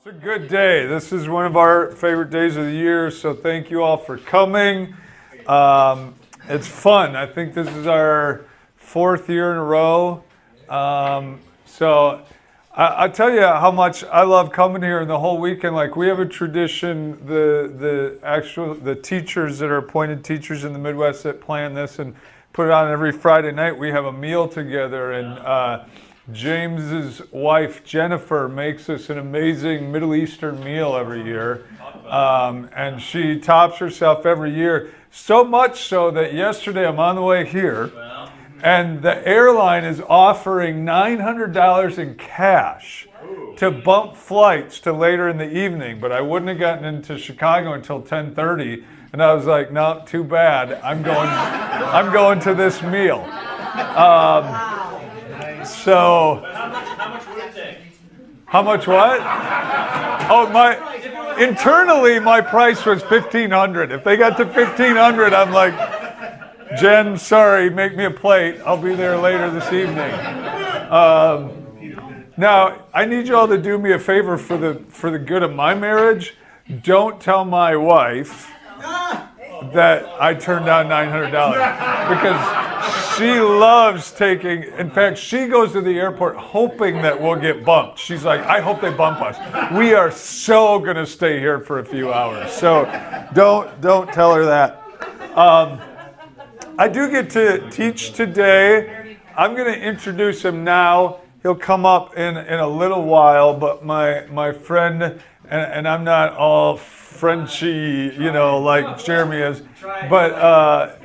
It's a good day. This is one of our favorite days of the year, so thank you all for coming. It's fun. I think this is our fourth year in a row. I tell you how much I love coming here and the whole weekend. Like, we have a tradition, the teachers that are appointed teachers in the Midwest that plan this and put it on every Friday night. We have a meal together, and James's wife, Jennifer, makes us an amazing Middle Eastern meal every year. And she tops herself every year. So much so that yesterday I'm on the way here, and the airline is offering $900 in cash to bump flights to later in the evening. But I wouldn't have gotten into Chicago until 10:30. And I was like, no, too bad. I'm going to this meal. So, how much would it take? How much what? Oh, internally my price was $1,500. If they got to $1,500, I'm like, Jen, sorry, make me a plate. I'll be there later this evening. Now, I need you all to do me a favor for the good of my marriage. Don't tell my wife that I turned down $900 because she loves taking. In fact, she goes to the airport hoping that we'll get bumped. She's like, I hope they bump us. We are so going to stay here for a few hours. So don't tell her that. I do get to teach today. I'm going to introduce him now. He'll come up in a little while, but my friend, and I'm not all Frenchy, like Jeremy is, but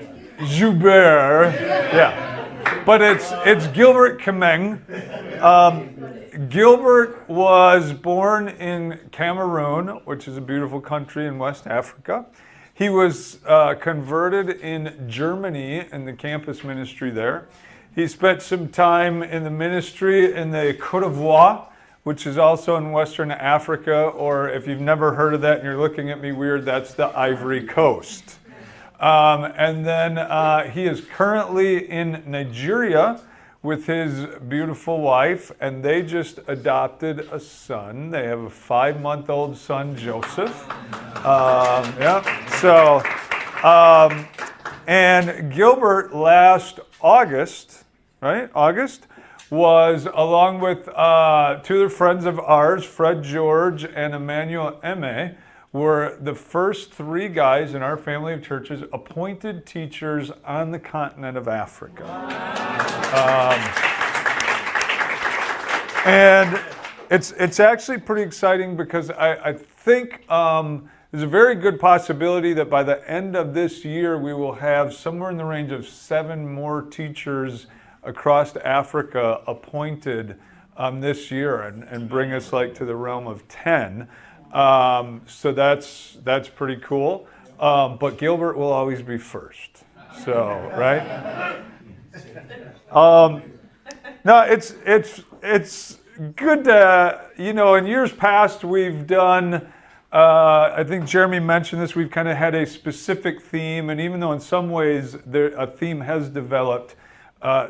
Joubert, yeah. But it's Gilbert Kemeng. Gilbert was born in Cameroon, which is a beautiful country in West Africa. He was converted in Germany in the campus ministry there. He spent some time in the ministry in the Côte d'Ivoire, which is also in Western Africa, or if you've never heard of that and you're looking at me weird, that's the Ivory Coast. And then he is currently in Nigeria with his beautiful wife, and they just adopted a son. They have a 5-month-old son, Joseph. And Gilbert last August, was, along with two other friends of ours, Fred George and Emmanuel Eme, were the first 3 guys in our family of churches appointed teachers on the continent of Africa. And it's actually pretty exciting because I think there's a very good possibility that by the end of this year we will have somewhere in the range of 7 more teachers across Africa appointed this year and bring us to the realm of 10. So that's pretty cool. But Gilbert will always be first. So, right? No, it's good to, in years past we've done, I think Jeremy mentioned this, we've kind of had a specific theme, and even though in some ways a theme has developed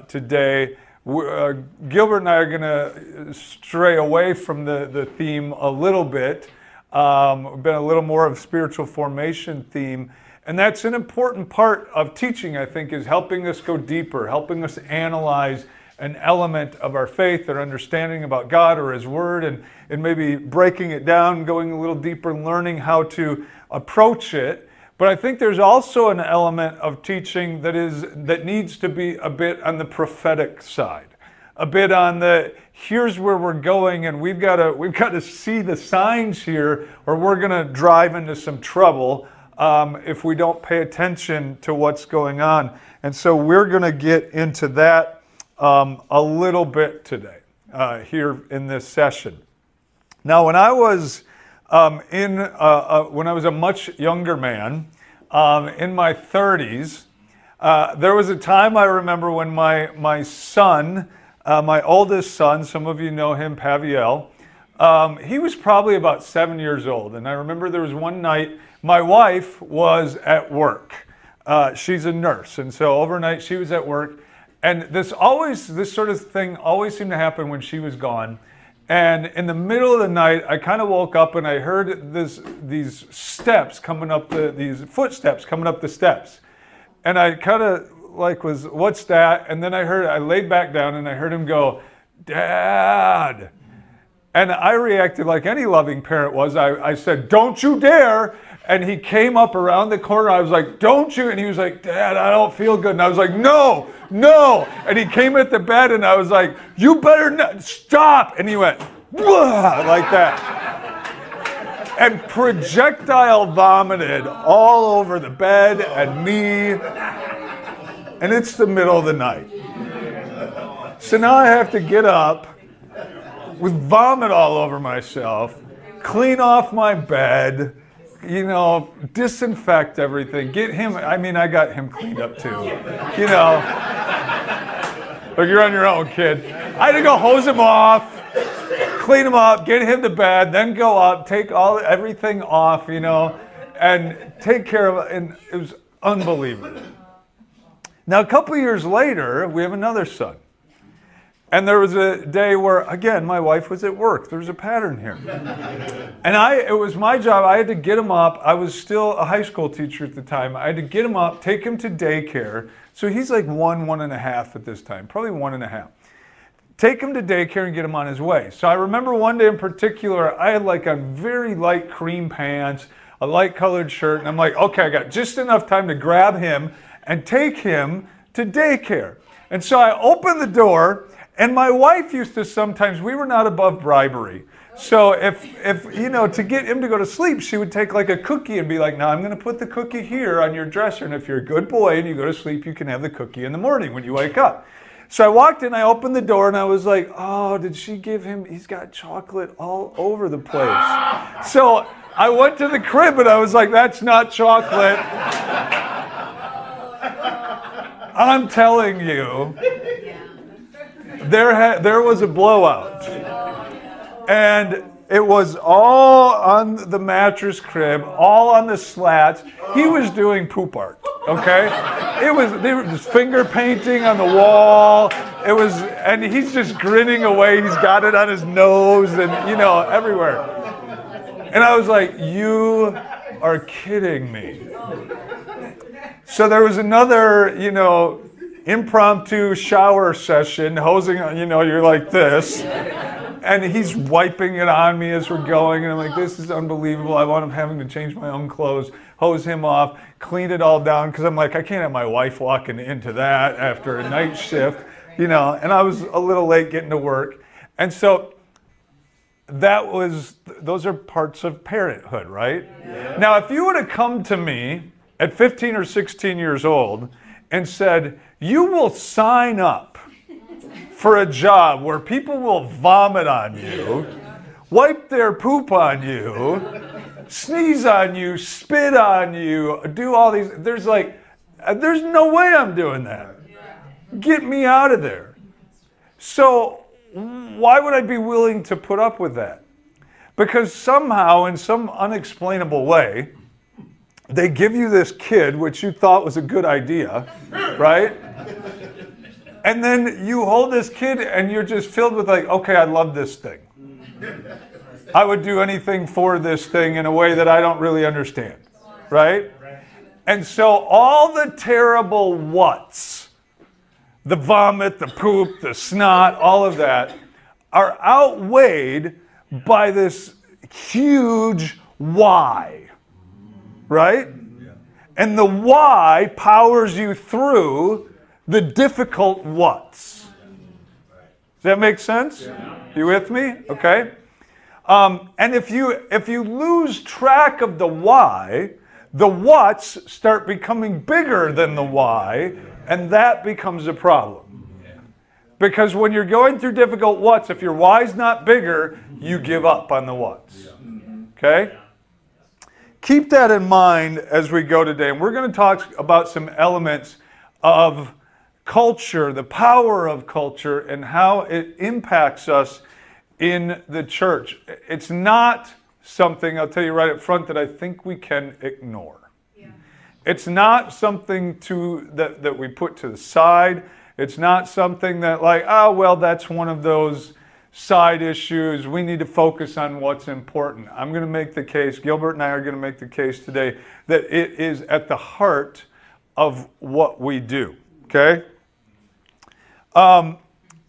today, Gilbert and I are going to stray away from the theme a little bit. We've been a little more of a spiritual formation theme, and that's an important part of teaching, I think, is helping us go deeper, helping us analyze an element of our faith or understanding about God or His Word, and maybe breaking it down, going a little deeper, learning how to approach it. But I think there's also an element of teaching that needs to be a bit on the prophetic side, a bit on the here's where we're going, and we've got to see the signs here, or we're going to drive into some trouble if we don't pay attention to what's going on. And so we're going to get into that a little bit today here in this session. Now, when I was when I was a much younger man, in my 30s, there was a time I remember when my son, my oldest son, some of you know him, Paviel, he was probably about 7 years old. And I remember there was one night, my wife was at work. She's a nurse, and so overnight she was at work. And this sort of thing always seemed to happen when she was gone. And in the middle of the night, I kind of woke up and I heard these steps coming up these footsteps coming up the steps. And I kind of like what's that? And then I laid back down and I heard him go, "Dad." And I reacted like any loving parent was. I said, "Don't you dare." And he came up around the corner. I was like, "Don't you?" And he was like, "Dad, I don't feel good." And I was like, "No, no." And he came at the bed and I was like, "You better not stop." And he went, "Wah," like that. And projectile vomited all over the bed and me. And it's the middle of the night. So now I have to get up with vomit all over myself, clean off my bed, disinfect everything, get him, I got him cleaned up too, Look, you're on your own, kid. I had to go hose him off, clean him up, get him to bed, then go up, take everything off, and take care of it, and it was unbelievable. Now, a couple of years later, we have another son. And there was a day where, again, my wife was at work. There's a pattern here. And it was my job. I had to get him up. I was still a high school teacher at the time. I had to get him up, take him to daycare. So he's like 1.5 at this time, probably 1.5. Take him to daycare and get him on his way. So I remember one day in particular, I had like on very light cream pants, a light colored shirt. And I'm like, okay, I got just enough time to grab him and take him to daycare. And so I opened the door. And my wife used to sometimes, we were not above bribery. So if to get him to go to sleep, she would take like a cookie and be like, "Now I'm going to put the cookie here on your dresser. And if you're a good boy and you go to sleep, you can have the cookie in the morning when you wake up." So I walked in, I opened the door and I was like, "Oh, did she give him, he's got chocolate all over the place." So I went to the crib and I was like, "That's not chocolate." I'm telling you. There was a blowout, and it was all on the mattress crib, all on the slats. He was doing poop art, okay? They were just finger painting on the wall. And he's just grinning away. He's got it on his nose and everywhere. And I was like, "You are kidding me." So there was another, impromptu shower session, hosing, you're like this. And he's wiping it on me as we're going. And I'm like, this is unbelievable. I want him having to change my own clothes, hose him off, clean it all down. Because I'm like, I can't have my wife walking into that after a night shift, And I was a little late getting to work. And so those are parts of parenthood, right? Yeah. Now, if you would have come to me at 15 or 16 years old and said, "You will sign up for a job where people will vomit on you, wipe their poop on you, sneeze on you, spit on you, do all these," there's no way I'm doing that. Get me out of there. So why would I be willing to put up with that? Because somehow, in some unexplainable way, they give you this kid, which you thought was a good idea, right? And then you hold this kid and you're just filled with like, okay, I love this thing. I would do anything for this thing in a way that I don't really understand, right? And so all the terrible what's, the vomit, the poop, the snot, all of that, are outweighed by this huge why. Right? And the why powers you through the difficult what's. Does that make sense? You with me? Okay. And if you lose track of the why, the what's start becoming bigger than the why, and that becomes a problem. Because when you're going through difficult what's, if your why's not bigger, you give up on the what's. Okay? Keep that in mind as we go today. And we're going to talk about some elements of culture, the power of culture, and how it impacts us in the church. It's not something, I'll tell you right up front, that I think we can ignore. Yeah. It's not something that we put to the side. It's not something that that's one of those side issues. We need to focus on what's important. I'm going to make the case, Gilbert and I are going to make the case today, that it is at the heart of what we do, okay?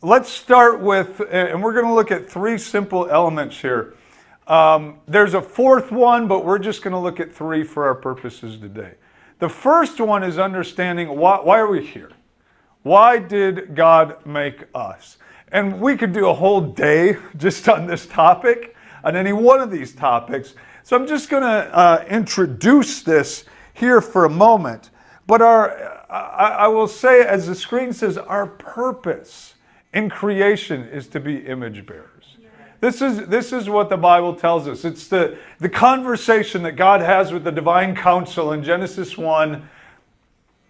Let's start with, and we're going to look at three simple elements here. There's a fourth one, but we're just going to look at three for our purposes today. The first one is understanding why are we here? Why did God make us? And we could do a whole day just on this topic, on any one of these topics. So I'm just going to introduce this here for a moment. But I will say, as the screen says, our purpose in creation is to be image bearers. This is what the Bible tells us. It's the conversation that God has with the divine council in Genesis 1.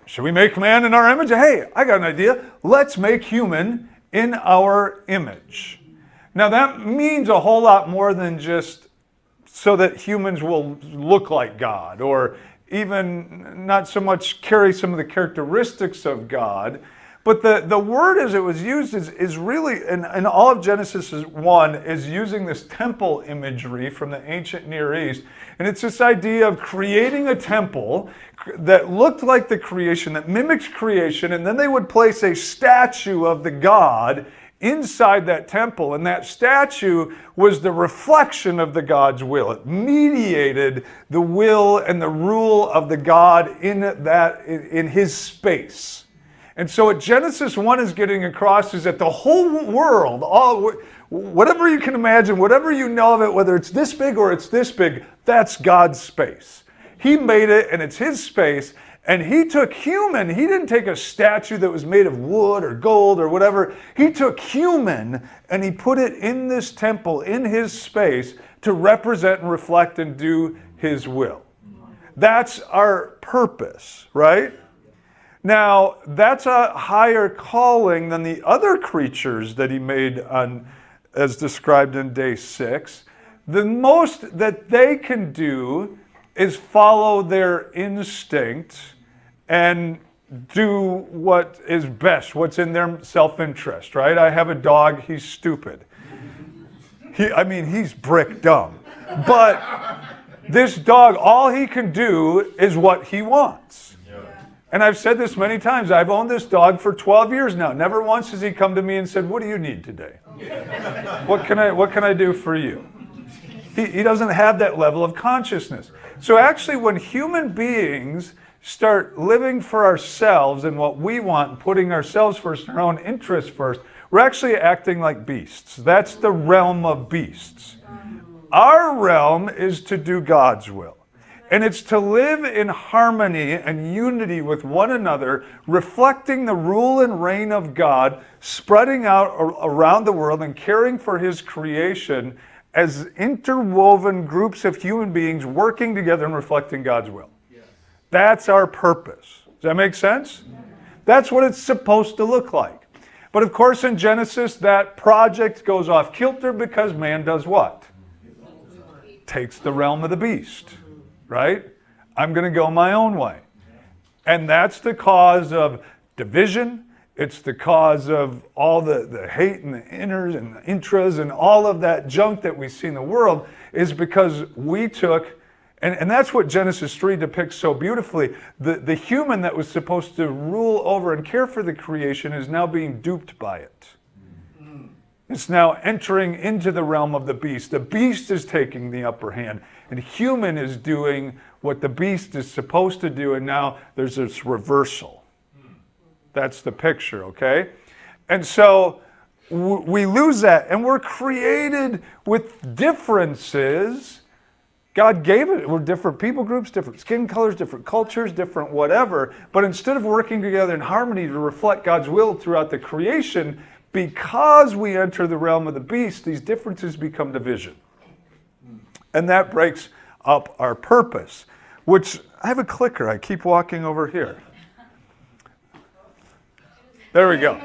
Should we make man in our image? Hey, I got an idea. Let's make human in our image. Now that means a whole lot more than just so that humans will look like God, or even not so much carry some of the characteristics of God. But the word as it was used is really, in all of Genesis 1, is using this temple imagery from the ancient Near East. And it's this idea of creating a temple that looked like the creation, that mimics creation, and then they would place a statue of the God inside that temple. And that statue was the reflection of the God's will. It mediated the will and the rule of the God in his space. And so what Genesis 1 is getting across is that the whole world, whatever you can imagine, whatever you know of it, whether it's this big or it's this big, that's God's space. He made it, and it's his space. And he took human. He didn't take a statue that was made of wood or gold or whatever. He took human and he put it in this temple, in his space, to represent and reflect and do his will. That's our purpose, right? Now, that's a higher calling than the other creatures that he made as described in day 6. The most that they can do is follow their instinct and do what is best, what's in their self-interest, right? I have a dog, he's stupid. He's brick dumb. But this dog, all he can do is what he wants. And I've said this many times. I've owned this dog for 12 years now. Never once has he come to me and said, "What do you need today? What can I do for you?" He doesn't have that level of consciousness. So actually, when human beings start living for ourselves and what we want, putting ourselves first, our own interests first, we're actually acting like beasts. That's the realm of beasts. Our realm is to do God's will. And it's to live in harmony and unity with one another, reflecting the rule and reign of God, spreading out around the world and caring for his creation as interwoven groups of human beings working together and reflecting God's will. Yes. That's our purpose. Does that make sense? Yeah. That's what it's supposed to look like. But of course in Genesis, that project goes off kilter because man does what? Takes the realm of the beast. Right? I'm going to go my own way. And that's the cause of division. It's the cause of all the hate and the inners and the intras and all of that junk that we see in the world is because we took, and that's what Genesis 3 depicts so beautifully, the human that was supposed to rule over and care for the creation is now being duped by it. It's now entering into the realm of the beast. The beast is taking the upper hand, and human is doing what the beast is supposed to do, and now there's this reversal. That's the picture, okay? And so we lose that, and we're created with differences. God gave it. We're different people groups, different skin colors, different cultures, different whatever. But instead of working together in harmony to reflect God's will throughout the creation, because we enter the realm of the beast, these differences become division. And that breaks up our purpose, which I have a clicker. I keep walking over here. There we go.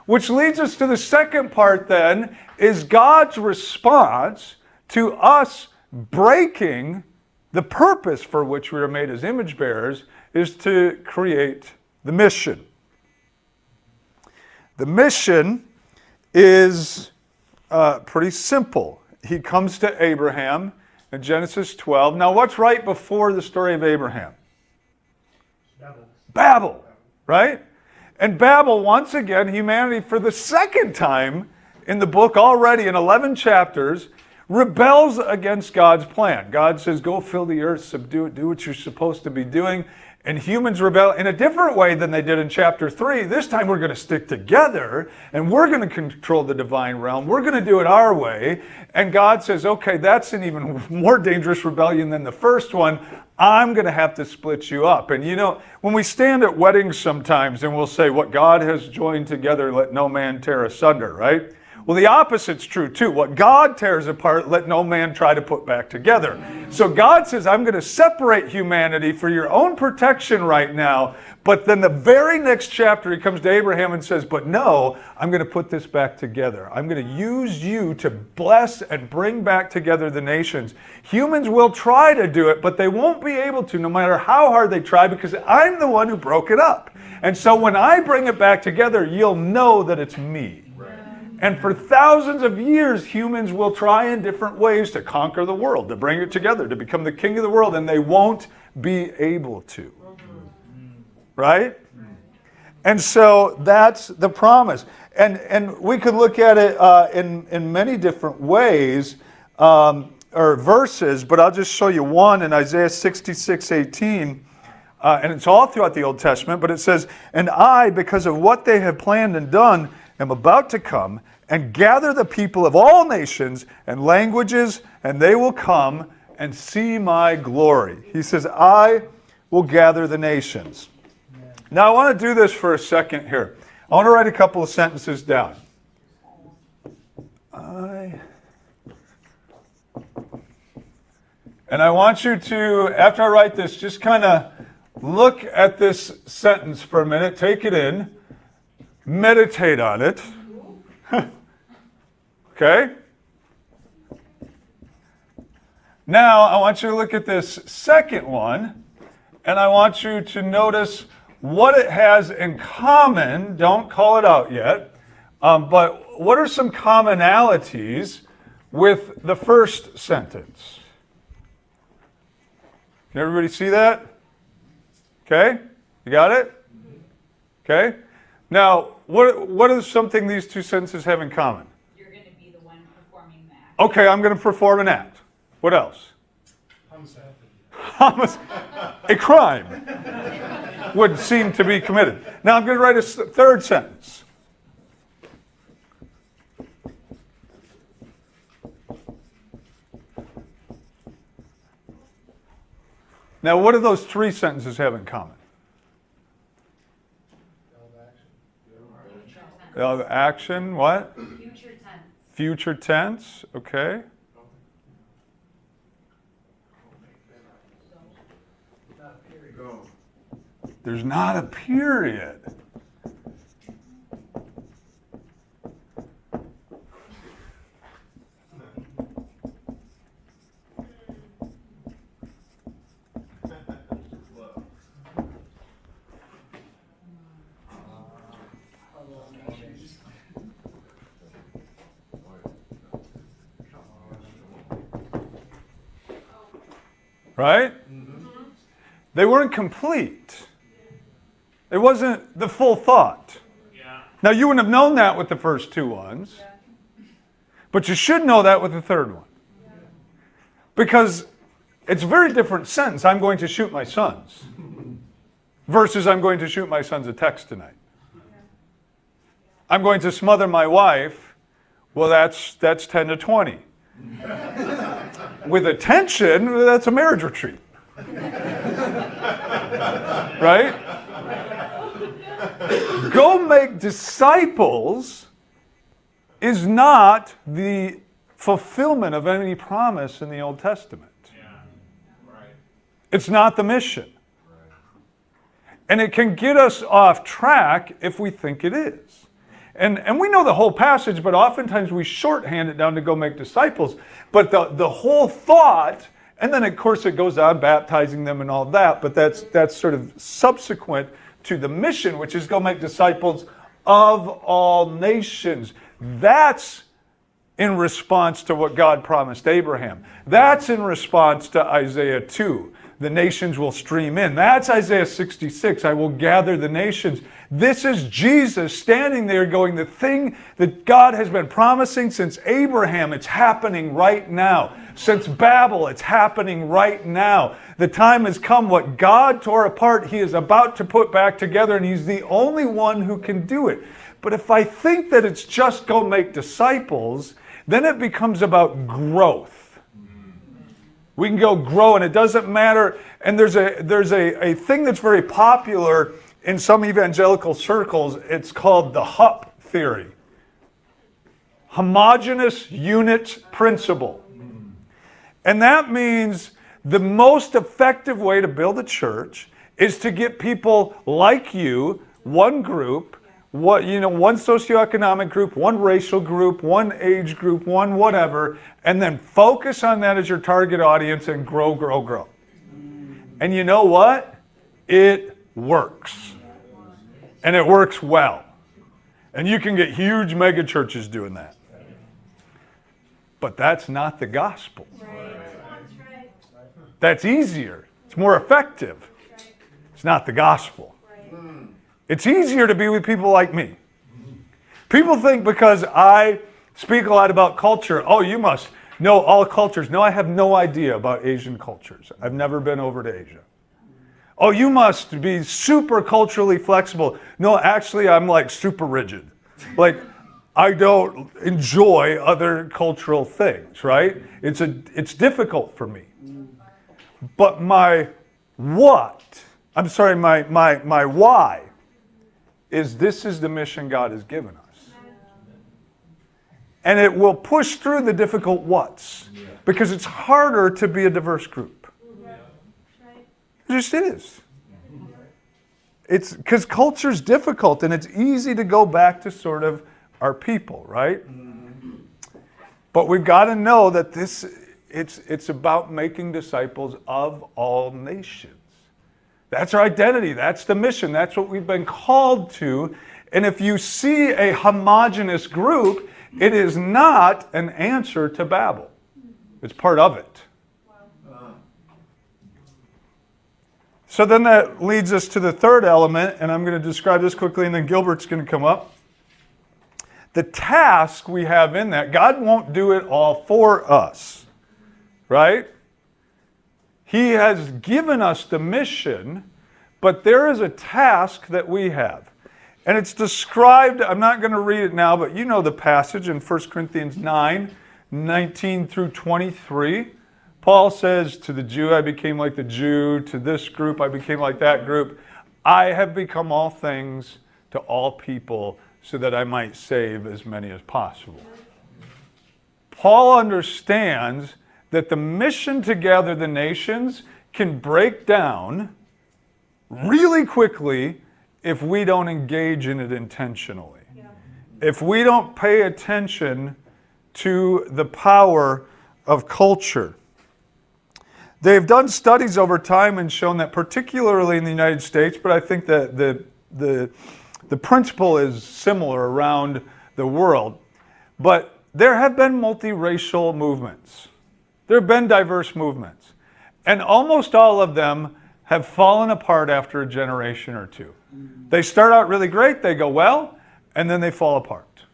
Which leads us to the second part then, is God's response to us breaking the purpose for which we were made as image bearers is to create the mission. The mission is pretty simple. He comes to Abraham in Genesis 12. Now, what's right before the story of Abraham? Babel, right? And Babel, once again, humanity for the second time in the book already in 11 chapters, rebels against God's plan. God says, go fill the earth, subdue it, do what you're supposed to be doing. And humans rebel in a different way than they did in chapter 3. This time we're going to stick together and we're going to control the divine realm. We're going to do it our way. And God says, okay, that's an even more dangerous rebellion than the first one. I'm going to have to split you up. And you know, when we stand at weddings sometimes and we'll say, what God has joined together, let no man tear asunder, right? Well, the opposite's true too. What God tears apart, let no man try to put back together. So God says, I'm going to separate humanity for your own protection right now. But then the very next chapter, he comes to Abraham and says, but no, I'm going to put this back together. I'm going to use you to bless and bring back together the nations. Humans will try to do it, but they won't be able to, no matter how hard they try, because I'm the one who broke it up. And so when I bring it back together, you'll know that it's me. And for thousands of years, humans will try in different ways to conquer the world, to bring it together, to become the king of the world, and they won't be able to. Right? And so that's the promise. And we could look at it in many different ways, or verses, but I'll just show you one in Isaiah 66:18. And it's all throughout the Old Testament, but it says, and I, because of what they have planned and done, am about to come and gather the people of all nations and languages, and they will come and see my glory. He says, I will gather the nations. Now, I want to do this for a second here. I want to write a couple of sentences down. And I want you to, after I write this, just kind of look at this sentence for a minute, take it in, meditate on it. Okay? Now, I want you to look at this second one, and I want you to notice what it has in common. Don't call it out yet, but what are some commonalities with the first sentence? Can everybody see that? Okay? You got it? Okay? Now, what is something these two sentences have in common? You're going to be the one performing the act. Okay, I'm going to perform an act. What else? A crime would seem to be committed. Now I'm going to write a third sentence. Now, what do those three sentences have in common? Action, what? Future tense. Future tense, okay. There's not a period. Right? They weren't complete. It wasn't the full thought. Yeah. Now, you wouldn't have known that with the first two ones, but you should know that with the third one. Because it's a very different sentence. I'm going to shoot my sons versus I'm going to shoot my sons a text tonight. I'm going to smother my wife. Well, that's 10 to 20. With attention, that's a marriage retreat. Right? Go make disciples is not the fulfillment of any promise in the Old Testament. Yeah. Right. It's not the mission. Right. And it can get us off track if we think it is. And we know the whole passage, but oftentimes we shorthand it down to go make disciples. But the whole thought, and then of course it goes on baptizing them and all that, but that's sort of subsequent to the mission, which is go make disciples of all nations. That's in response to what God promised Abraham. That's in response to Isaiah 2. The nations will stream in. That's Isaiah 66. I will gather the nations. This is Jesus standing there going, the thing that God has been promising since Abraham, it's happening right now. Since Babel, it's happening right now. The time has come. What God tore apart, he is about to put back together, and he's the only one who can do it. But if I think that it's just go make disciples, then it becomes about growth. We can go grow, and it doesn't matter. And there's a thing that's very popular in some evangelical circles. It's called the HUP theory. Homogeneous Unit Principle. And that means the most effective way to build a church is to get people like you, one group, one socioeconomic group, one racial group, one age group, one whatever, and then focus on that as your target audience and grow, grow, grow. And you know what? It works. And it works well. And you can get huge mega churches doing that. But that's not the gospel. That's easier. It's more effective. It's not the gospel. It's easier to be with people like me. People think because I speak a lot about culture, oh, you must know all cultures. No, I have no idea about Asian cultures. I've never been over to Asia. Oh, you must be super culturally flexible. No, actually, I'm like super rigid. Like, I don't enjoy other cultural things, right? It's difficult for me. But my why is this is the mission God has given us. And it will push through the difficult whats because it's harder to be a diverse group. It just is. It's because culture's difficult and it's easy to go back to sort of our people, right? But we've got to know that it's about making disciples of all nations. That's our identity. That's the mission. That's what we've been called to. And if you see a homogeneous group, it is not an answer to Babel. It's part of it. So then that leads us to the third element, and I'm going to describe this quickly, and then Gilbert's going to come up. The task we have in that, God won't do it all for us, right? He has given us the mission, but there is a task that we have. And it's described, I'm not going to read it now, but you know the passage in 1 Corinthians 9, 19 through 23. Paul says, to the Jew I became like the Jew, to this group I became like that group. I have become all things to all people so that I might save as many as possible. Paul understands that the mission to gather the nations can break down really quickly if we don't engage in it intentionally. If we don't pay attention to the power of culture. They've done studies over time and shown that particularly in the United States, but I think that the principle is similar around the world. But there have been multiracial movements. There have been diverse movements. And almost all of them have fallen apart after a generation or two. They start out really great, they go well, and then they fall apart.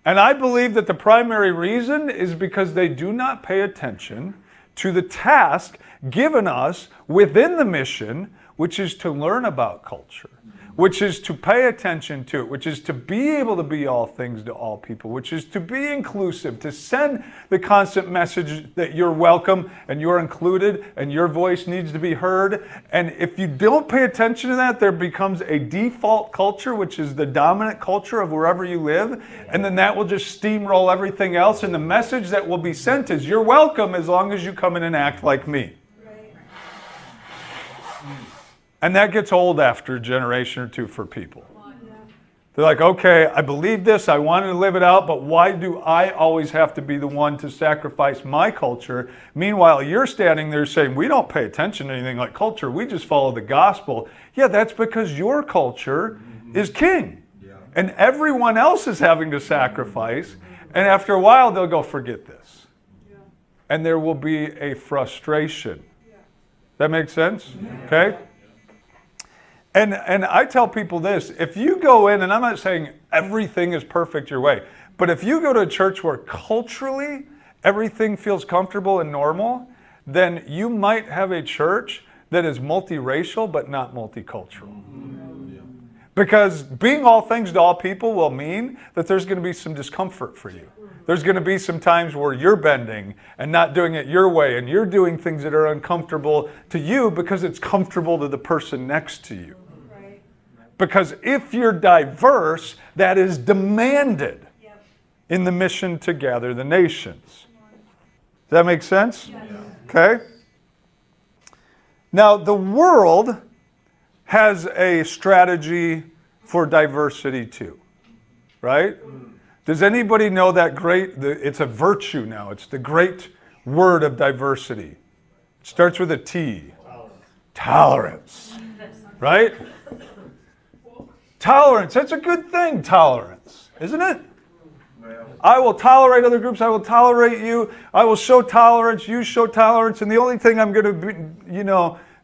And I believe that the primary reason is because they do not pay attention to the task given us within the mission, which is to learn about culture, which is to pay attention to it, which is to be able to be all things to all people, which is to be inclusive, to send the constant message that you're welcome and you're included and your voice needs to be heard. And if you don't pay attention to that, there becomes a default culture, which is the dominant culture of wherever you live. And then that will just steamroll everything else. And the message that will be sent is you're welcome as long as you come in and act like me. And that gets old after a generation or two for people. They're like, okay, I believe this, I wanted to live it out, but why do I always have to be the one to sacrifice my culture? Meanwhile, you're standing there saying, we don't pay attention to anything like culture, we just follow the gospel. Yeah, that's because your culture is king. And everyone else is having to sacrifice. And after a while, they'll go, forget this. And there will be a frustration. That makes sense? Okay? And I tell people this, if you go in, and I'm not saying everything is perfect your way, but if you go to a church where culturally everything feels comfortable and normal, then you might have a church that is multiracial but not multicultural. Because being all things to all people will mean that there's going to be some discomfort for you. There's going to be some times where you're bending and not doing it your way, and you're doing things that are uncomfortable to you because it's comfortable to the person next to you. Right. Because if you're diverse, that is demanded in the mission to gather the nations. Does that make sense? Yes. Okay. Now, the world has a strategy for diversity too, right? Does anybody know that it's a virtue now. It's the great word of diversity. It starts with a T. Tolerance. Right? Tolerance. That's a good thing, tolerance, isn't it? I will tolerate other groups. I will tolerate you. I will show tolerance. You show tolerance. And the only thing I'm going to be,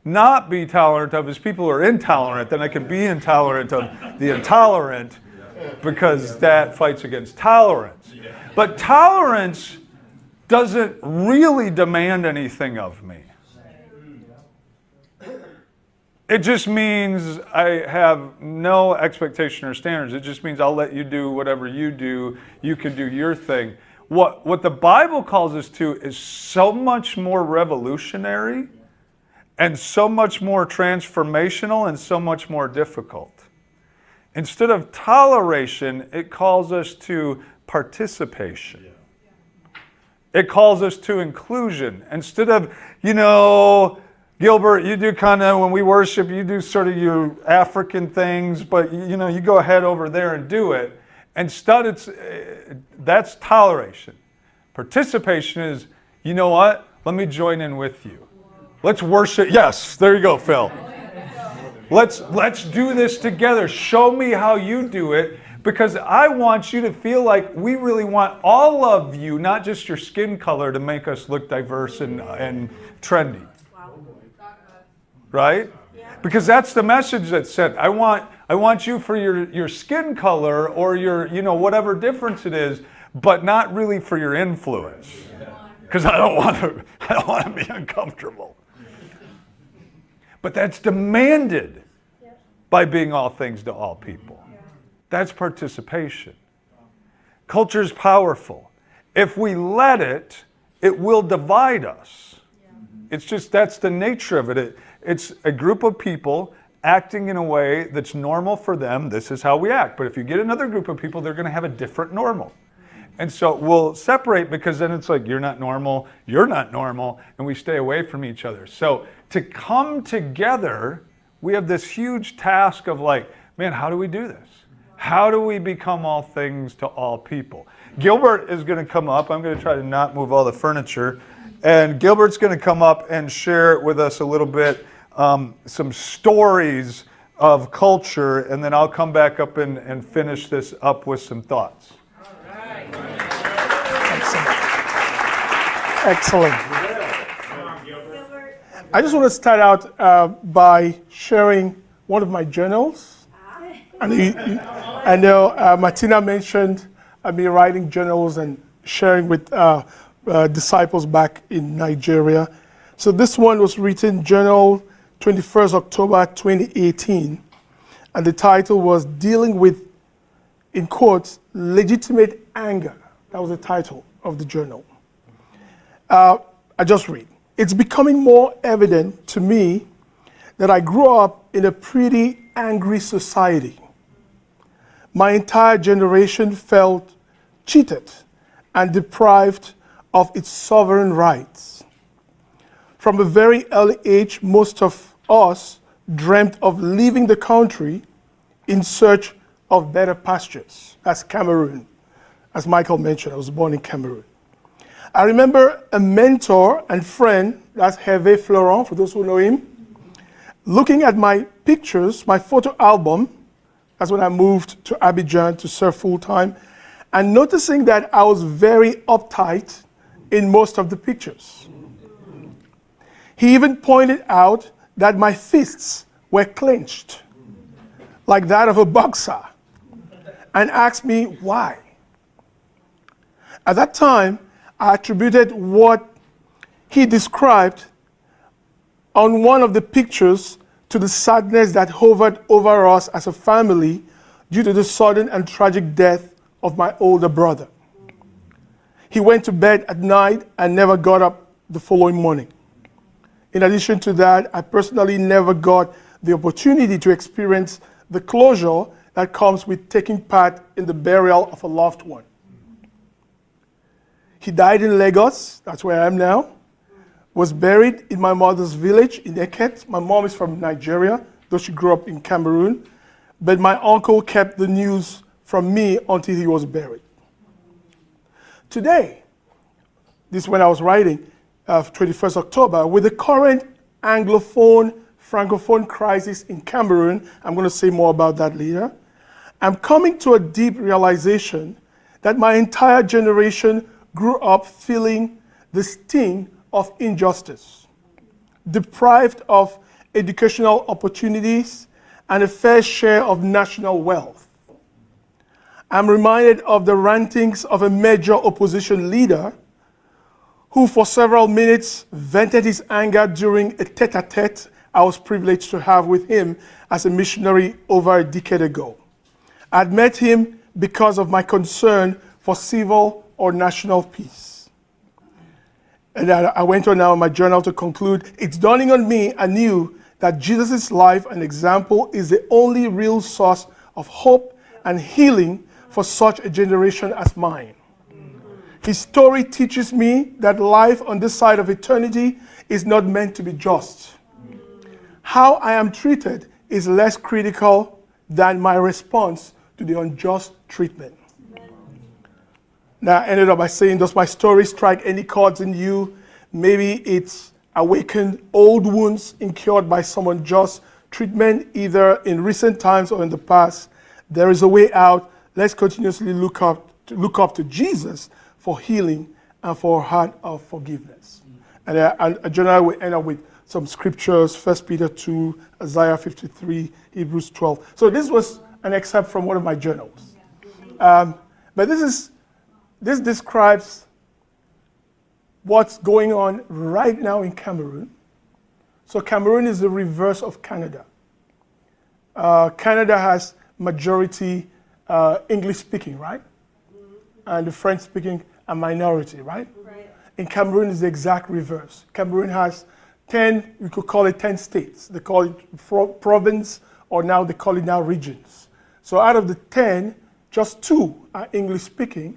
not be tolerant of is people who are intolerant. Then I can be intolerant of the intolerant because that fights against tolerance. But tolerance doesn't really demand anything of me. It just means I have no expectation or standards. It just means I'll let you do whatever you do. You can do your thing. What the Bible calls us to is so much more revolutionary and so much more transformational and so much more difficult. Instead of toleration, it calls us to participation. It calls us to inclusion. Instead of, Gilbert, you do kind of, when we worship, you do sort of your African things, but you go ahead over there and do it. Instead, that's toleration. Participation is, you know what? Let me join in with you. Let's worship. Yes, there you go, Phil. Let's do this together. Show me how you do it, because I want you to feel like we really want all of you, not just your skin color, to make us look diverse and trendy. Right? Because that's the message that's sent. I want you for your skin color or your, whatever difference it is, but not really for your influence. Because I don't want to be uncomfortable. But that's demanded by being all things to all people. That's participation. Culture is powerful. If we let it, it will divide us. It's just, that's the nature of it. It's a group of people acting in a way that's normal for them. This is how we act. But if you get another group of people, they're going to have a different normal. And so we'll separate, because then it's like, you're not normal, and we stay away from each other. So to come together, we have this huge task of like, man, how do we do this? How do we become all things to all people? Gilbert is going to come up. I'm going to try to not move all the furniture. And Gilbert's going to come up and share with us a little bit some stories of culture, and then I'll come back up and finish this up with some thoughts. Excellent. I just want to start out by sharing one of my journals. And I know Martina mentioned me writing journals and sharing with disciples back in Nigeria. So this one was written Journal 21st October 2018. And the title was Dealing with, in quotes, Legitimate Anger. That was the title of the journal. I just read. It's becoming more evident to me that I grew up in a pretty angry society. My entire generation felt cheated and deprived of its sovereign rights. From a very early age, most of us dreamt of leaving the country in search of better pastures. That's Cameroon. As Michael mentioned, I was born in Cameroon. I remember a mentor and friend, that's Hervé Florent, for those who know him, looking at my pictures, my photo album. That's when I moved to Abidjan to serve full time. and noticing that I was very uptight in most of the pictures. He even pointed out that my fists were clenched, like that of a boxer, and asked me why. At that time, I attributed what he described on one of the pictures to the sadness that hovered over us as a family due to the sudden and tragic death of my older brother. He went to bed at night and never got up the following morning. In addition to that, I personally never got the opportunity to experience the closure that comes with taking part in the burial of a loved one. He died in Lagos, that's where I am now, was buried in my mother's village in Eket. My mom is from Nigeria, though she grew up in Cameroon. But my uncle kept the news from me until he was buried. Today, this is when I was writing, 21st October, with the current Anglophone, Francophone crisis in Cameroon, I'm going to say more about that later, I'm coming to a deep realization that my entire generation grew up feeling the sting of injustice, deprived of educational opportunities and a fair share of national wealth. I'm reminded of the rantings of a major opposition leader who for several minutes vented his anger during a tete-a-tete I was privileged to have with him as a missionary over a decade ago. I'd met him because of my concern for civil or national peace. And I went on now in my journal to conclude, it's dawning on me anew that Jesus' life and example is the only real source of hope and healing for such a generation as mine. His story teaches me that life on this side of eternity is not meant to be just. How I am treated is less critical than my response to the unjust treatment. Now, I ended up by saying, does my story strike any chords in you? Maybe it's awakened old wounds incurred by some unjust treatment, either in recent times or in the past. There is a way out. Let's continuously look up to Jesus for healing and for a heart of forgiveness. And a journal will end up with some scriptures, 1 Peter 2, Isaiah 53, Hebrews 12. So this was an excerpt from one of my journals. But this describes what's going on right now in Cameroon. So Cameroon is the reverse of Canada. Canada has majority English speaking, right? And the French speaking a minority, right? In Cameroon is the exact reverse. Cameroon has 10, we could call it 10 states. They call it province, or now they call it now regions. So out of the 10, just 2 are English speaking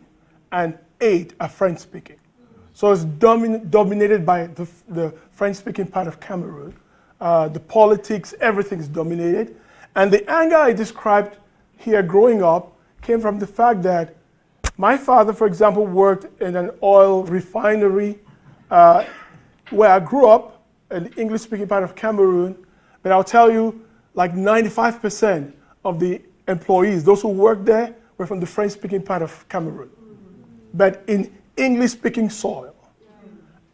and 8 are French speaking. So it's dominated by the French speaking part of Cameroon. The politics, everything is dominated. And the anger I described here growing up came from the fact that my father, for example, worked in an oil refinery where I grew up, in the English-speaking part of Cameroon. But I'll tell you, like 95% of the employees, those who worked there, were from the French-speaking part of Cameroon, but in English-speaking soil.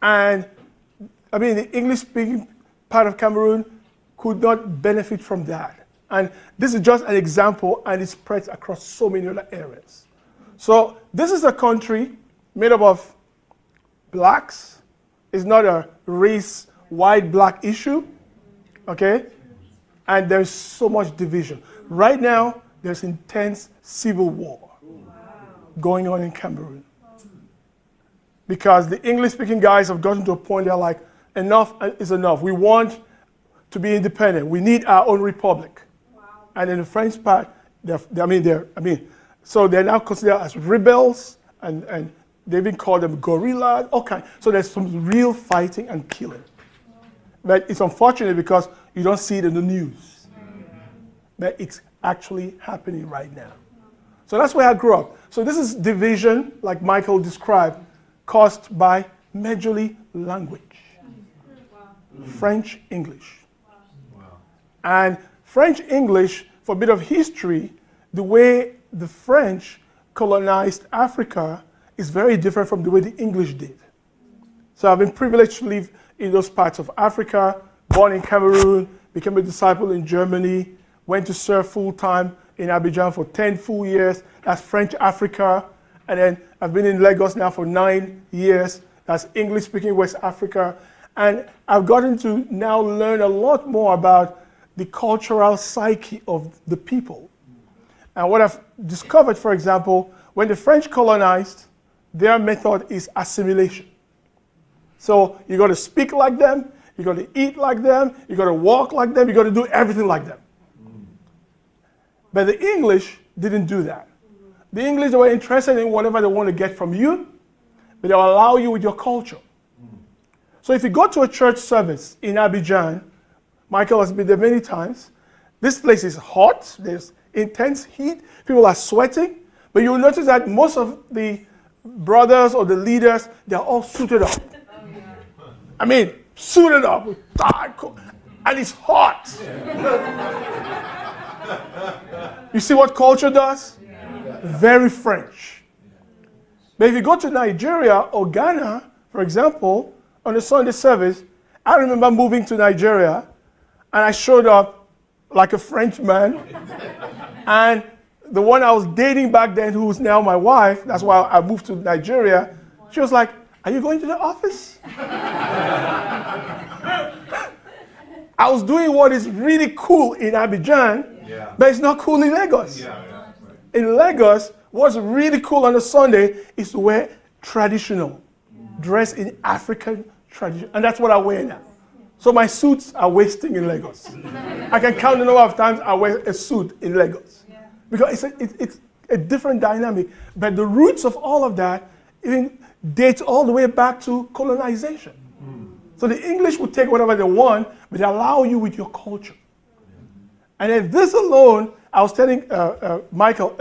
And I mean, the English-speaking part of Cameroon could not benefit from that. And this is just an example, and it spreads across so many other areas. So this is a country made up of blacks. It's not a race white-black issue, okay? And there's so much division. Right now, there's intense civil war going on in Cameroon. Because the English-speaking guys have gotten to a point they're like, enough is enough. We want to be independent. We need our own republic. And in the French part, so they're now considered as rebels, and they even call them guerrillas, okay. So there's some real fighting and killing. But it's unfortunate because you don't see it in the news. But it's actually happening right now. So that's where I grew up. So this is division, like Michael described, caused by majorly language. French English. And French English, for a bit of history, the way the French colonized Africa is very different from the way the English did. So I've been privileged to live in those parts of Africa, born in Cameroon, became a disciple in Germany, went to serve full-time in Abidjan for 10 full years. That's French Africa. And then I've been in Lagos now for 9 years. That's English-speaking West Africa. And I've gotten to now learn a lot more about the cultural psyche of the people. And what I've discovered, for example, when the French colonized, their method is assimilation. So you got to speak like them, you got to eat like them, you got to walk like them, you got to do everything like them. But the English didn't do that. The English were interested in whatever they want to get from you, but they'll allow you with your culture. So if you go to a church service in Abidjan, Michael has been there many times, this place is hot, there's intense heat, people are sweating, but you'll notice that most of the brothers or the leaders, they're all suited up. I mean, suited up with tie, coat, and it's hot. You see what culture does? Very French. But if you go to Nigeria or Ghana, for example, on the Sunday service, I remember moving to Nigeria, and I showed up like a French man, and the one I was dating back then, who's now my wife, that's why I moved to Nigeria, she was like, "Are you going to the office?" I was doing what is really cool in Abidjan, but it's not cool in Lagos. In Lagos, what's really cool on a Sunday is to wear traditional, dress in African tradition, and that's what I wear now. So my suits are wasting in Lagos. I can count the number of times I wear a suit in Lagos. Because it's a different dynamic. But the roots of all of that even dates all the way back to colonization. So the English will take whatever they want, but they allow you with your culture. And then this alone, I was telling Michael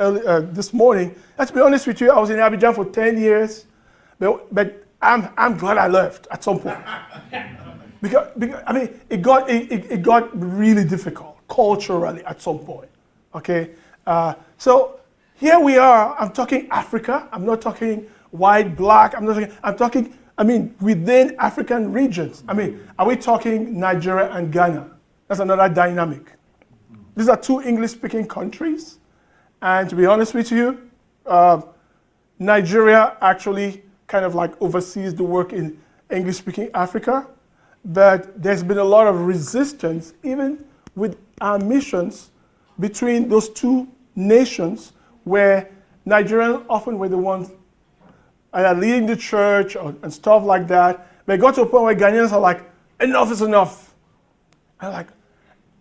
this morning, let's be honest with you, I was in Abidjan for 10 years, but I'm glad I left at some point. Because I mean, it got really difficult culturally at some point. Okay, so here we are. I'm talking Africa. I'm not talking white, black. I'm talking. I mean, within African regions. I mean, are we talking Nigeria and Ghana? That's another dynamic. These are two English-speaking countries, and to be honest with you, Nigeria actually kind of like oversees the work in English-speaking Africa. But there's been a lot of resistance, even with our missions, between those two nations, where Nigerians often were the ones either leading the church and stuff like that. But it got to a point where Ghanaians are like, enough is enough. And like,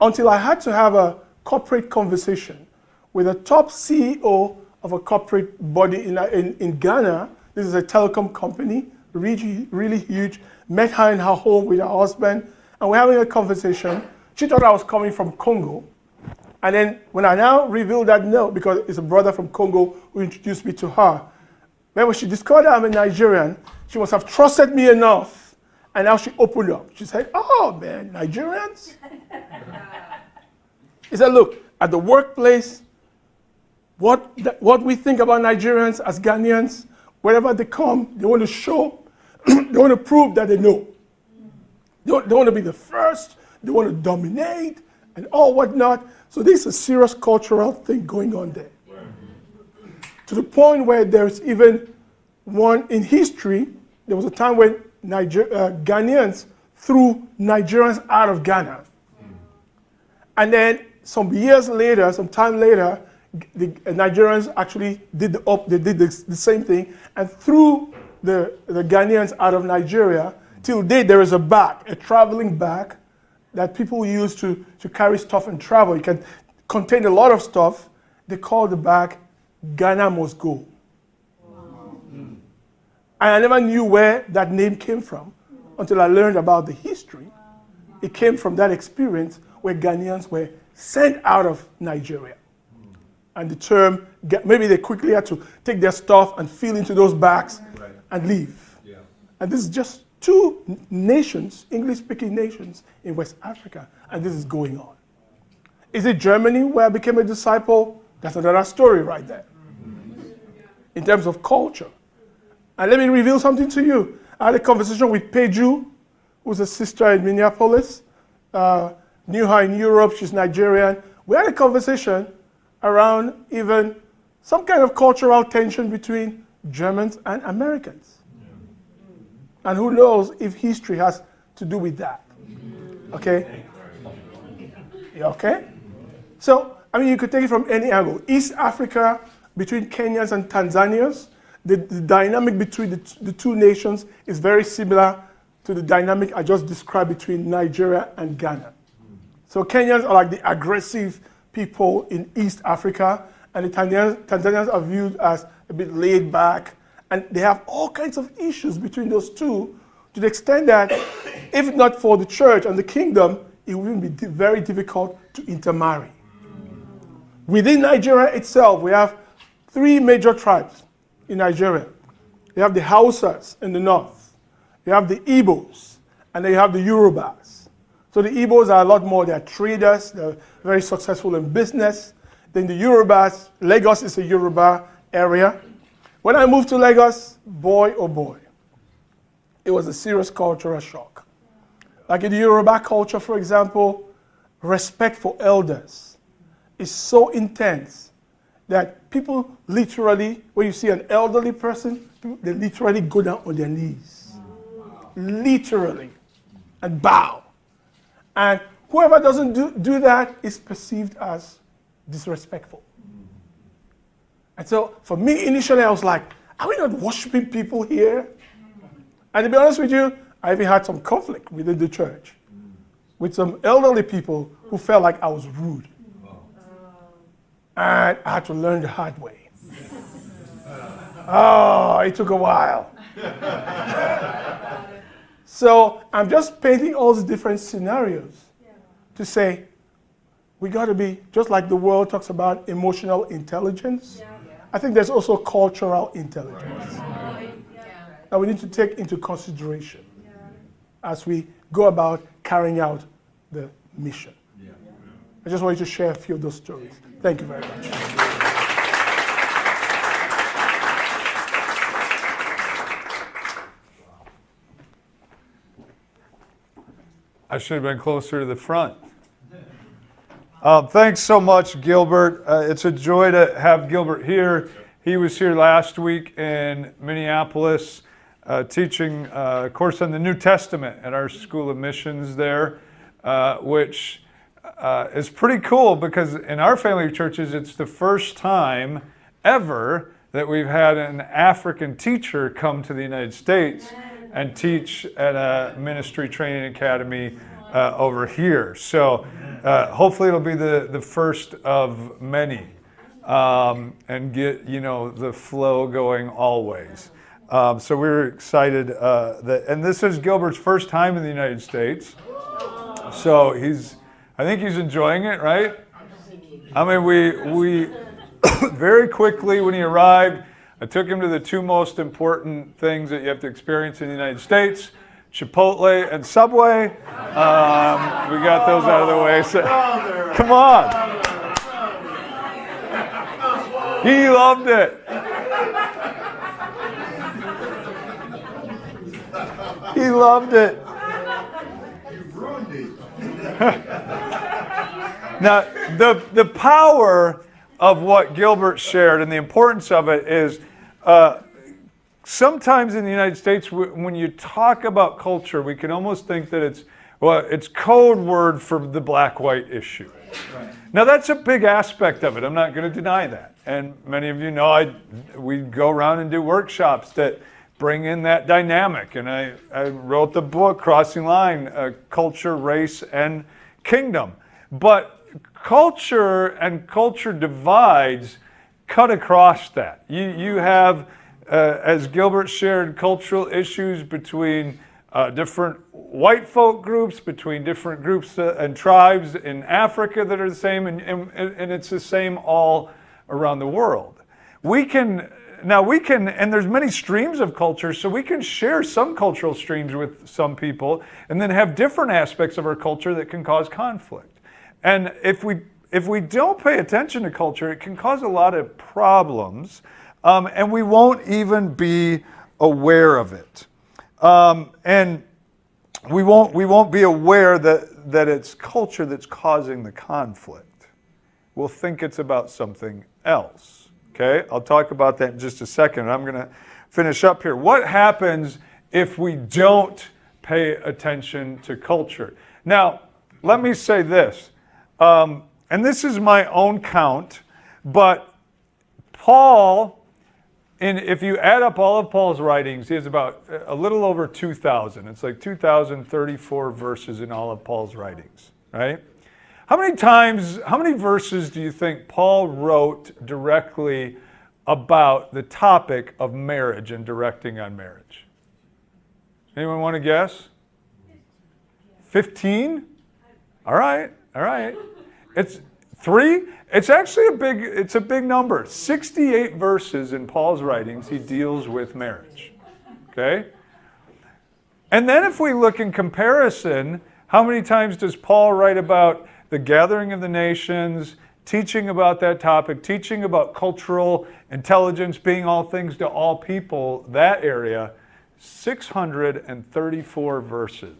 until I had to have a corporate conversation with a top CEO of a corporate body in Ghana. This is a telecom company, really huge. Met her in her home with her husband, and we're having a conversation. She thought I was coming from Congo. And then when I now revealed that no, because it's a brother from Congo who introduced me to her. But when she discovered I'm a Nigerian, she must have trusted me enough, and now she opened up. She said, "Oh man, Nigerians?" He said, "Look, at the workplace, what we think about Nigerians as Ghanaians, wherever they come, they want to show, they want to prove that they know. They want to be the first, they want to dominate, and all whatnot." So there's a serious cultural thing going on there. To the point where there's even one in history, there was a time when Ghanaians threw Nigerians out of Ghana. And then some time later, the Nigerians actually did the same thing and threw the Ghanaians out of Nigeria. Till date, there is a traveling bag that people use to carry stuff and travel. It can contain a lot of stuff. They call the bag Ghana Must Go. Wow. And I never knew where that name came from until I learned about the history. It came from that experience where Ghanaians were sent out of Nigeria. And the term, maybe they quickly had to take their stuff and fill into those bags and leave. Yeah. And this is just two nations, English-speaking nations in West Africa, and this is going on. Is it Germany where I became a disciple? That's another story right there. in terms of culture. And let me reveal something to you. I had a conversation with Peju, who's a sister in Minneapolis. Knew her in Europe, she's Nigerian. We had a conversation around even some kind of cultural tension between Germans and Americans. And who knows if history has to do with that. Okay? You okay? So, I mean, you could take it from any angle. East Africa, between Kenyans and Tanzanians, the dynamic between the two nations is very similar to the dynamic I just described between Nigeria and Ghana. So Kenyans are like the aggressive people in East Africa, and the Tanzanians are viewed as a bit laid back, and they have all kinds of issues between those two, to the extent that if not for the church and the kingdom, it would be very difficult to intermarry. Within Nigeria itself, we have 3 major tribes in Nigeria. You have the Hausas in the north, you have the Igbos, and then you have the Yorubas. So the Igbos are a lot more, they're traders, they're very successful in business. Then the Yorubas, Lagos is a Yoruba area. When I moved to Lagos, boy oh boy, it was a serious cultural shock. Like in the Yoruba culture, for example, respect for elders is so intense that people literally, when you see an elderly person, they literally go down on their knees. Literally. And bow. And whoever doesn't do that is perceived as disrespectful. And so for me, initially, I was like, are we not worshiping people here? And to be honest with you, I even had some conflict within the church with some elderly people who felt like I was rude. And I had to learn the hard way. Oh, it took a while. So I'm just painting all these different scenarios to say, we got to be, just like the world talks about emotional intelligence, I think there's also cultural intelligence that we need to take into consideration as we go about carrying out the mission. I just wanted to share a few of those stories. Thank you very much. I should have been closer to the front. Thanks so much, Gilbert. It's a joy to have Gilbert here. He was here last week in Minneapolis teaching a course on the New Testament at our School of Missions there, which is pretty cool because in our family of churches, it's the first time ever that we've had an African teacher come to the United States and teach at a ministry training academy over here. So hopefully it'll be the first of many and get, the flow going always. So we're excited and this is Gilbert's first time in the United States. So I think he's enjoying it, right? I mean, we very quickly when he arrived, I took him to the 2 most important things that you have to experience in the United States, Chipotle and Subway. We got those out of the way. So, come on. He loved it. He loved it. Now, the power of what Gilbert shared and the importance of it is sometimes in the United States, when you talk about culture, we can almost think that it's code word for the black-white issue. Right. Now, that's a big aspect of it. I'm not going to deny that. And many of you know we go around and do workshops that bring in that dynamic. And I wrote the book, Crossing Line, Culture, Race, and Kingdom. But culture and culture divides cut across that. You have, as Gilbert shared, cultural issues between different white folk groups, between different groups and tribes in Africa that are the same, and it's the same all around the world. We can, and there's many streams of culture, so we can share some cultural streams with some people, and then have different aspects of our culture that can cause conflict. And if we don't pay attention to culture, it can cause a lot of problems. and we won't even be aware of it. And we won't be aware that it's culture that's causing the conflict. We'll think it's about something else. Okay? I'll talk about that in just a second. I'm going to finish up here. What happens if we don't pay attention to culture? Now, let me say this, and this is my own count, but Paul, if you add up all of Paul's writings, he has about a little over 2,000. It's like 2,034 verses in all of Paul's writings, right? How many verses do you think Paul wrote directly about the topic of marriage and directing on marriage? Anyone want to guess? 15? All right. It's 3. It's actually a big number. 68 verses in Paul's writings, he deals with marriage. Okay? And then if we look in comparison, how many times does Paul write about the gathering of the nations, teaching about that topic, teaching about cultural intelligence, being all things to all people, that area? 634 verses.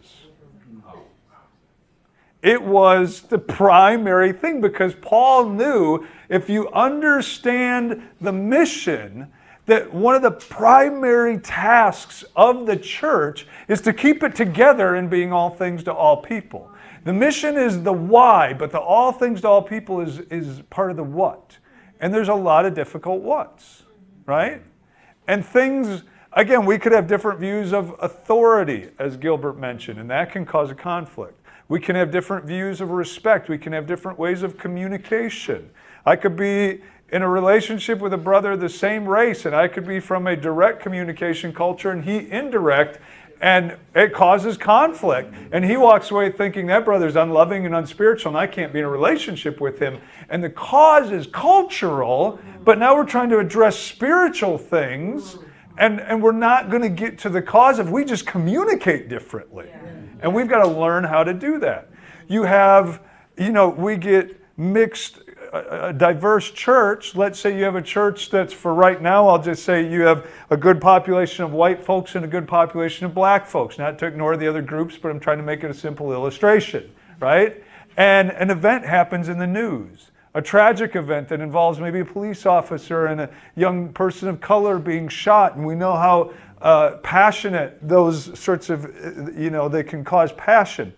It was the primary thing because Paul knew if you understand the mission, that one of the primary tasks of the church is to keep it together in being all things to all people. The mission is the why, but the all things to all people is part of the what. And there's a lot of difficult whats, right? And things, again, we could have different views of authority, as Gilbert mentioned, and that can cause a conflict. We can have different views of respect. We can have different ways of communication. I could be in a relationship with a brother of the same race, and I could be from a direct communication culture and he indirect, and it causes conflict. And he walks away thinking that brother's unloving and unspiritual, and I can't be in a relationship with him. And the cause is cultural, but now we're trying to address spiritual things, and we're not going to get to the cause if we just communicate differently. And we've got to learn how to do that. You have, we get mixed, a diverse church. Let's say you have a church that's, for right now, I'll just say you have a good population of white folks and a good population of black folks. Not to ignore the other groups, but I'm trying to make it a simple illustration, right? And an event happens in the news. A tragic event that involves maybe a police officer and a young person of color being shot. And we know how passionate those sorts of, they can cause passion.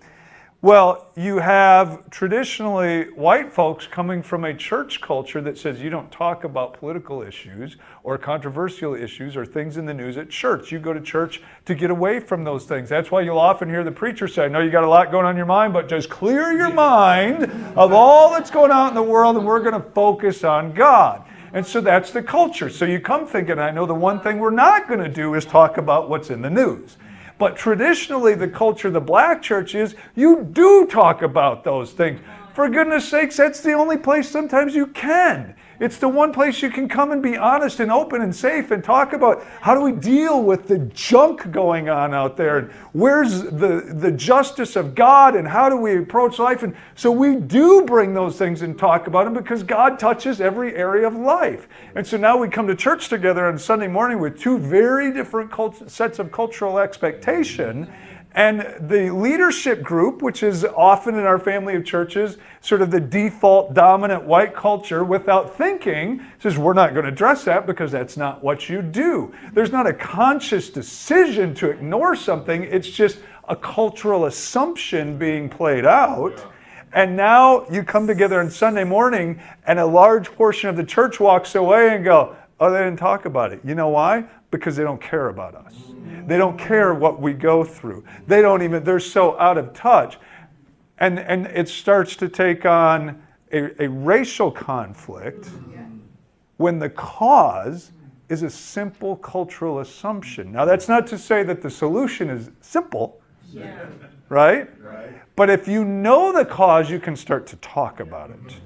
Well, you have traditionally white folks coming from a church culture that says you don't talk about political issues or controversial issues or things in the news at church. You go to church to get away from those things. That's why you'll often hear the preacher say, I know you got a lot going on in your mind, but just clear your mind of all that's going on in the world and we're going to focus on God. And so that's the culture. So you come thinking, I know the one thing we're not going to do is talk about what's in the news. But traditionally, the culture of the black church is you do talk about those things. For goodness sakes, that's the only place sometimes you can. It's the one place you can come and be honest and open and safe and talk about how do we deal with the junk going on out there and where's the justice of God and how do we approach life. And so we do bring those things and talk about them because God touches every area of life. And so now we come to church together on Sunday morning with two very different sets of cultural expectation. And the leadership group, which is often in our family of churches, sort of the default dominant white culture without thinking, says we're not going to address that because that's not what you do. There's not a conscious decision to ignore something. It's just a cultural assumption being played out. And now you come together on Sunday morning and a large portion of the church walks away and go, oh, they didn't talk about it. You know why? Because they don't care about us. They don't care what we go through. They're so out of touch. And it starts to take on a racial conflict when the cause is a simple cultural assumption. Now, that's not to say that the solution is simple, right? But if you know the cause, you can start to talk about it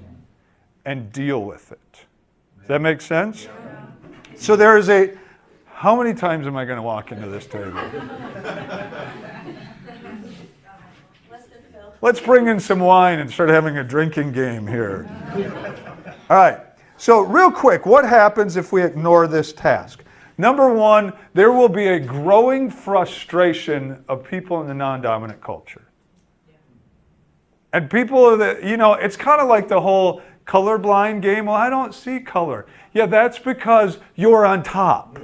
and deal with it. Does that make sense? So there is how many times am I going to walk into this table? Let's bring in some wine and start having a drinking game here. All right. So real quick, what happens if we ignore this task? Number one, there will be a growing frustration of people in the non-dominant culture. And people that, it's kind of like the whole colorblind game. Well, I don't see color. Yeah, that's because you're on top.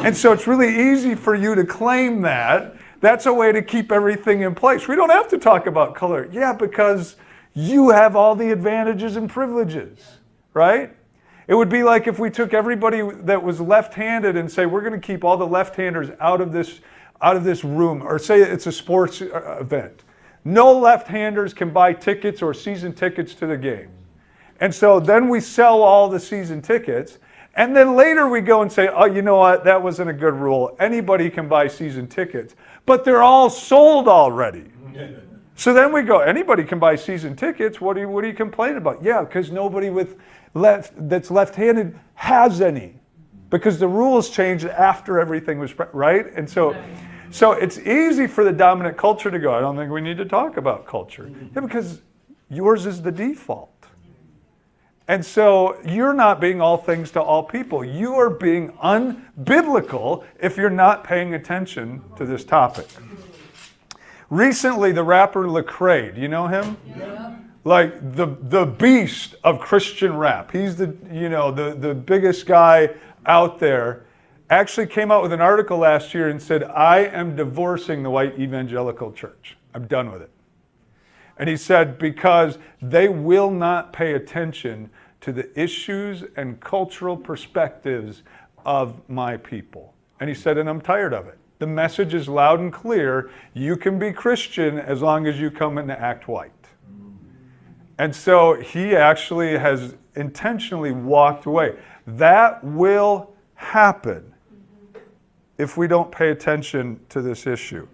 And so it's really easy for you to claim that. That's a way to keep everything in place. We don't have to talk about color. Yeah, because you have all the advantages and privileges, right? It would be like if we took everybody that was left-handed and say, we're going to keep all the left-handers out of this room, or say it's a sports event. No left-handers can buy tickets or season tickets to the game. And so then we sell all the season tickets, and then later we go and say, oh, you know what, that wasn't a good rule. Anybody can buy season tickets, but they're all sold already. So then we go, anybody can buy season tickets. What do you complain about? Yeah, because nobody that's left-handed has any, because the rules changed after everything was right. And so it's easy for the dominant culture to go, I don't think we need to talk about culture. Yeah, because yours is the default. And so you're not being all things to all people. You are being unbiblical if you're not paying attention to this topic. Recently, the rapper Lecrae, do you know him? Yeah. Like the beast of Christian rap. He's the biggest guy out there. Actually came out with an article last year and said, I am divorcing the white evangelical church. I'm done with it. And he said, because they will not pay attention to the issues and cultural perspectives of my people. And he said, and I'm tired of it. The message is loud and clear. You can be Christian as long as you come in to act white. And so he actually has intentionally walked away. That will happen if we don't pay attention to this issue.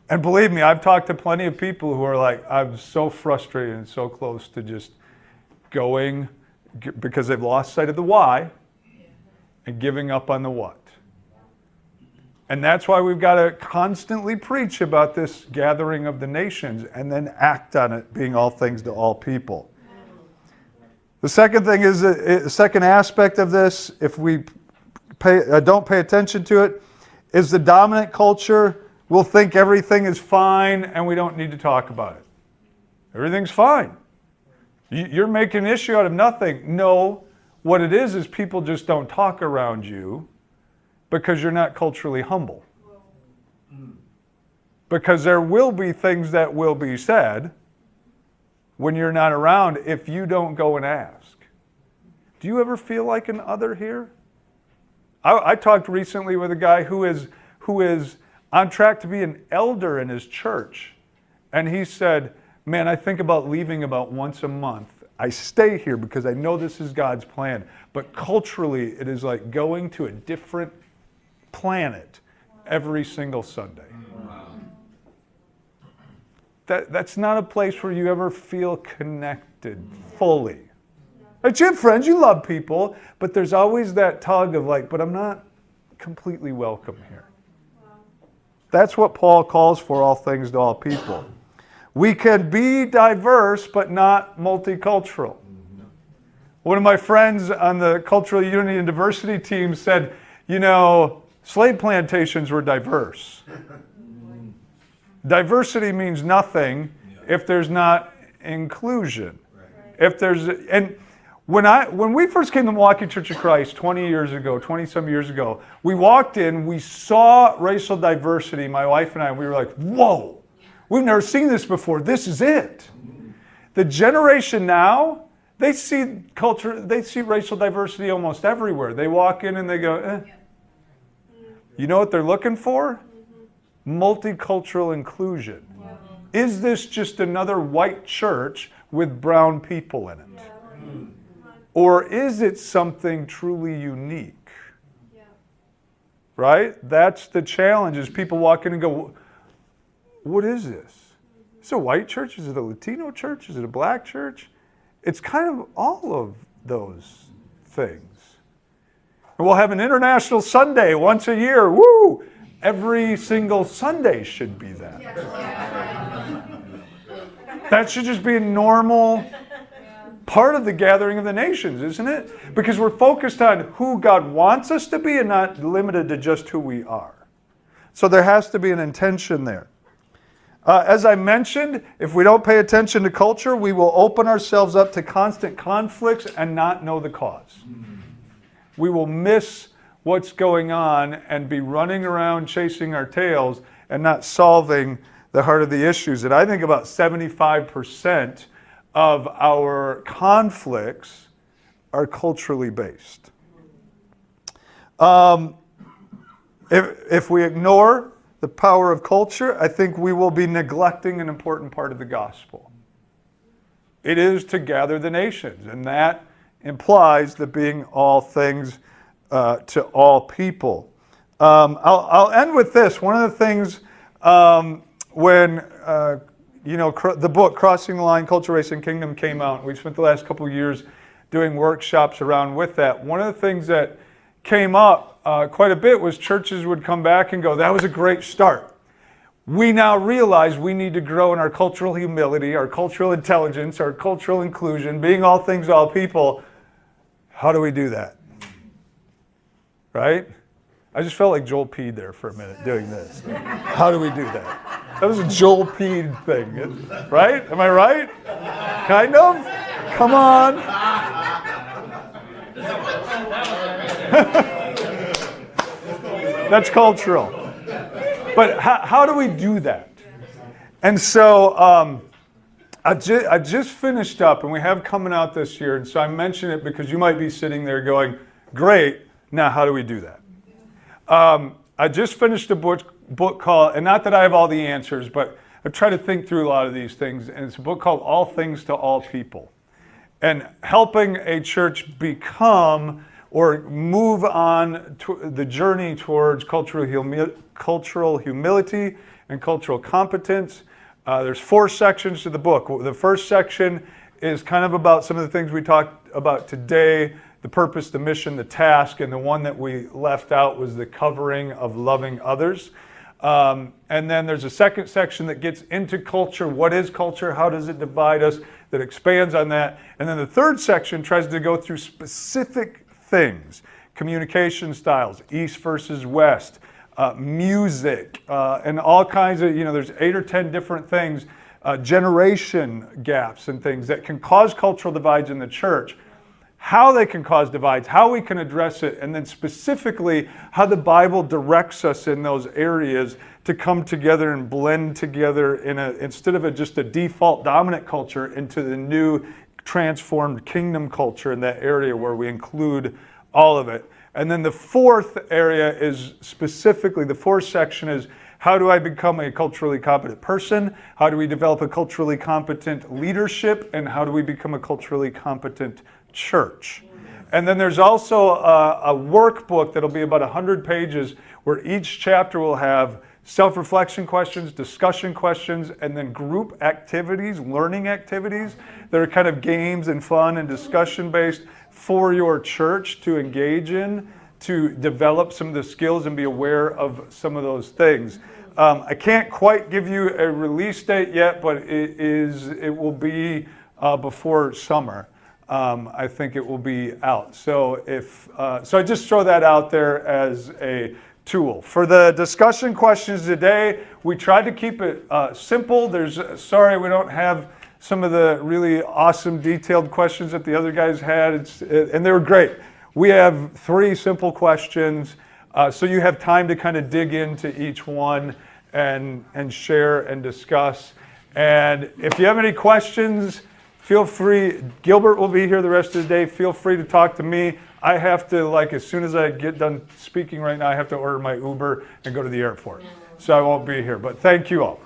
And believe me, I've talked to plenty of people who are like, I'm so frustrated and so close to just going because they've lost sight of the why and giving up on the what. And that's why we've got to constantly preach about this gathering of the nations and then act on it being all things to all people. The second thing is, the second aspect of this, if we don't pay attention to it, is the dominant culture will think everything is fine and we don't need to talk about it. Everything's fine. You're making an issue out of nothing. No, what it is people just don't talk around you because you're not culturally humble. Because there will be things that will be said when you're not around if you don't go and ask. Do you ever feel like an other here? I talked recently with a guy who is on track to be an elder in his church. And he said, man, I think about leaving about once a month. I stay here because I know this is God's plan. But culturally, it is like going to a different planet every single Sunday. That's not a place where you ever feel connected fully. Like, you have friends, you love people, but there's always that tug of like, but I'm not completely welcome here. That's what Paul calls for, all things to all people. We can be diverse, but not multicultural. One of my friends on the Cultural Unity and Diversity team said, slave plantations were diverse. Diversity means nothing if there's not inclusion. When we first came to Milwaukee Church of Christ 20-some years ago, we walked in, we saw racial diversity, my wife and I, and we were like, whoa, we've never seen this before. This is it. The generation now, they see racial diversity almost everywhere. They walk in and they go, eh. You know what they're looking for? Multicultural inclusion. Is this just another white church with brown people in it? Or is it something truly unique? Right? That's the challenge, is people walk in and go, what is this? Is it a white church? Is it a Latino church? Is it a black church? It's kind of all of those things. And we'll have an International Sunday once a year. Woo! Every single Sunday should be that. That should just be a normal part of the gathering of the nations, isn't it? Because we're focused on who God wants us to be and not limited to just who we are. So there has to be an intention there. As I mentioned, if we don't pay attention to culture, we will open ourselves up to constant conflicts and not know the cause. We will miss what's going on and be running around chasing our tails and not solving the heart of the issues. And I think about 75% of our conflicts are culturally based. If we ignore the power of culture, I think we will be neglecting an important part of the gospel. It is to gather the nations, and that implies the being all things to all people. I'll end with this. One of the things when the book Crossing the Line, Culture, Race, and Kingdom came out, we've spent the last couple of years doing workshops around with that. One of the things that came up quite a bit was churches would come back and go, that was a great start. We now realize we need to grow in our cultural humility, our cultural intelligence, our cultural inclusion, being all things to all people. How do we do that? Right? I just felt like Joel Peed there for a minute doing this. How do we do that? That was a Joel Peed thing, right? Am I right? Kind of? Come on. That's cultural. But how do we do that? And so I just finished up, and we have coming out this year, and so I mention it because you might be sitting there going, great, now how do we do that? I just finished a book called, and not that I have all the answers, but I've tried to think through a lot of these things, and it's a book called All Things to All People. And helping a church become or move on to the journey towards cultural humility and cultural competence. There's 4 sections to the book. The first section is kind of about some of the things we talked about today, the purpose, the mission, the task, and the one that we left out was the covering of loving others. And then there's a second section that gets into culture. What is culture? How does it divide us? That expands on that. And then the third section tries to go through specific things, communication styles, East versus West, music, and all kinds of, there's 8 or 10 different things, generation gaps and things that can cause cultural divides in the church, how they can cause divides, how we can address it, and then specifically how the Bible directs us in those areas to come together and blend together instead of just a default dominant culture into the new transformed kingdom culture in that area where we include all of it. And then the fourth area is specifically, the fourth section is, how do I become a culturally competent person? How do we develop a culturally competent leadership? And how do we become a culturally competent church? And then there's also a workbook that'll be about 100 pages where each chapter will have self-reflection questions, discussion questions, and then group activities, learning activities that are kind of games and fun and discussion based for your church to engage in, to develop some of the skills and be aware of some of those things. I can't quite give you a release date yet, but it will be before summer. I think it will be out. So so I just throw that out there as a tool. For the discussion questions today, we tried to keep it simple. Sorry we don't have some of the really awesome detailed questions that the other guys had, and they were great. We have 3 simple questions, so you have time to kind of dig into each one and share and discuss. And if you have any questions, feel free. Gilbert will be here the rest of the day. Feel free to talk to me. I have to, as soon as I get done speaking right now, I have to order my Uber and go to the airport. So I won't be here. But thank you all.